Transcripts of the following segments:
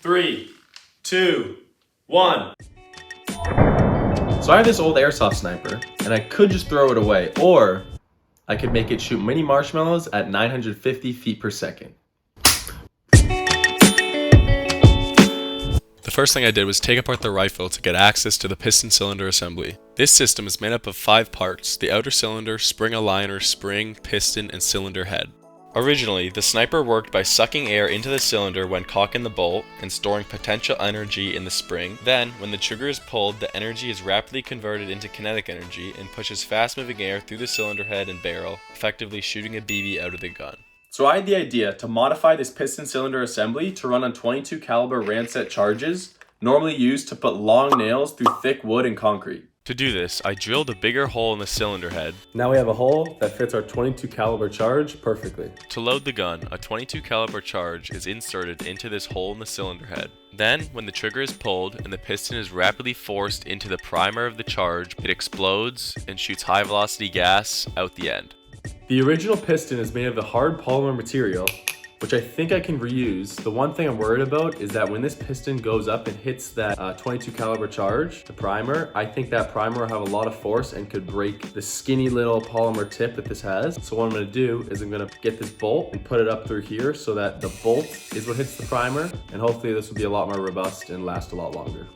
3, 2, 1. So I have this old airsoft sniper, and I could just throw it away, or I could make it shoot mini marshmallows at 950 feet per second. The first thing I did was take apart the rifle to get access to the piston cylinder assembly. This system is made up of 5 parts: the outer cylinder, spring aligner, spring, piston, and cylinder head. Originally, the sniper worked by sucking air into the cylinder when cocking the bolt and storing potential energy in the spring. Then, when the trigger is pulled, the energy is rapidly converted into kinetic energy and pushes fast-moving air through the cylinder head and barrel, effectively shooting a BB out of the gun. So I had the idea to modify this piston cylinder assembly to run on 22 caliber ramset charges, normally used to put long nails through thick wood and concrete. To do this, I drilled a bigger hole in the cylinder head. Now we have a hole that fits our 22 caliber charge perfectly. To load the gun, a 22 caliber charge is inserted into this hole in the cylinder head. Then, when the trigger is pulled and the piston is rapidly forced into the primer of the charge, it explodes and shoots high velocity gas out the end. The original piston is made of a hard polymer material, which I think I can reuse. The one thing I'm worried about is that when this piston goes up and hits that 22 caliber charge, the primer, I think that primer will have a lot of force and could break the skinny little polymer tip that this has. So what I'm gonna do is I'm gonna get this bolt and put it up through here so that the bolt is what hits the primer, and hopefully this will be a lot more robust and last a lot longer.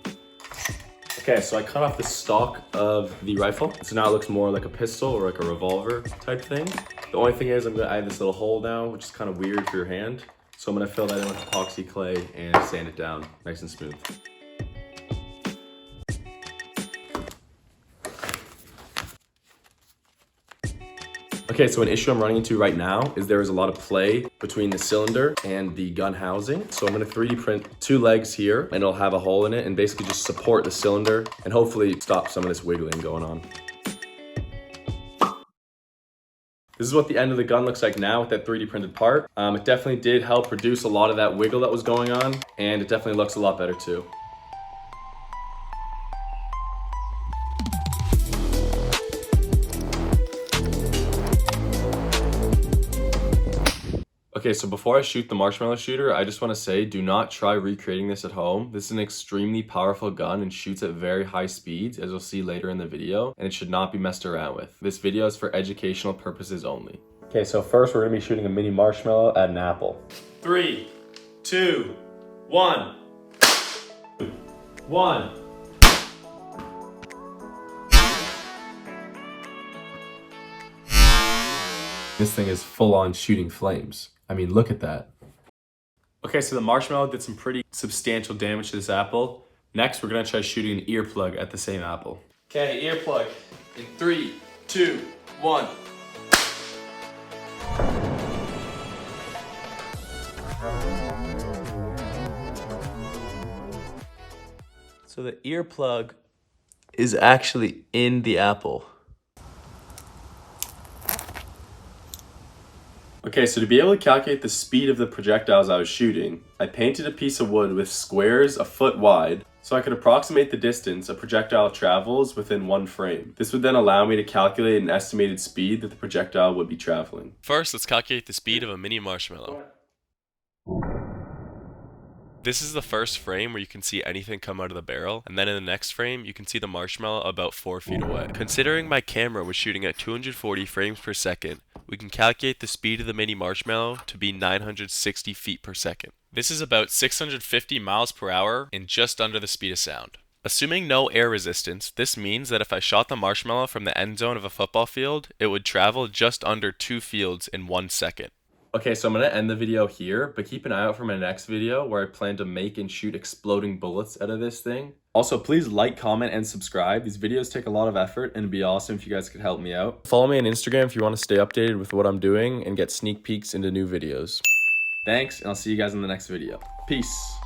Okay, so I cut off the stock of the rifle. So now it looks more like a pistol or like a revolver type thing. The only thing is I have this little hole now, which is kind of weird for your hand. So I'm gonna fill that in with epoxy clay and sand it down nice and smooth. Okay, so an issue I'm running into right now is there is a lot of play between the cylinder and the gun housing. So I'm gonna 3D print 2 legs here, and it'll have a hole in it and basically just support the cylinder and hopefully stop some of this wiggling going on. This is what the end of the gun looks like now with that 3D printed part. It definitely did help reduce a lot of that wiggle that was going on, and it definitely looks a lot better too. Okay, so before I shoot the marshmallow shooter, I just want to say do not try recreating this at home. This is an extremely powerful gun and shoots at very high speeds, as you'll see later in the video, and it should not be messed around with. This video is for educational purposes only. Okay, so first we're going to be shooting a mini marshmallow at an apple. 3, 2, 1. 1. This thing is full on shooting flames. I mean, look at that. Okay, so the marshmallow did some pretty substantial damage to this apple. Next, we're gonna try shooting an earplug at the same apple. Okay, earplug in 3, 2, 1. So the earplug is actually in the apple. Okay, so to be able to calculate the speed of the projectiles I was shooting, I painted a piece of wood with squares a foot wide so I could approximate the distance a projectile travels within 1 frame. This would then allow me to calculate an estimated speed that the projectile would be traveling. First, let's calculate the speed of a mini marshmallow. This is the first frame where you can see anything come out of the barrel, and then in the next frame, you can see the marshmallow about 4 feet away. Considering my camera was shooting at 240 frames per second, we can calculate the speed of the mini marshmallow to be 960 feet per second. This is about 650 miles per hour and just under the speed of sound. Assuming no air resistance, this means that if I shot the marshmallow from the end zone of a football field, it would travel just under 2 fields in 1 second. Okay, so I'm gonna end the video here, but keep an eye out for my next video where I plan to make and shoot exploding bullets out of this thing. Also, please like, comment, and subscribe. These videos take a lot of effort, and it'd be awesome if you guys could help me out. Follow me on Instagram if you want to stay updated with what I'm doing and get sneak peeks into new videos. Thanks, and I'll see you guys in the next video. Peace.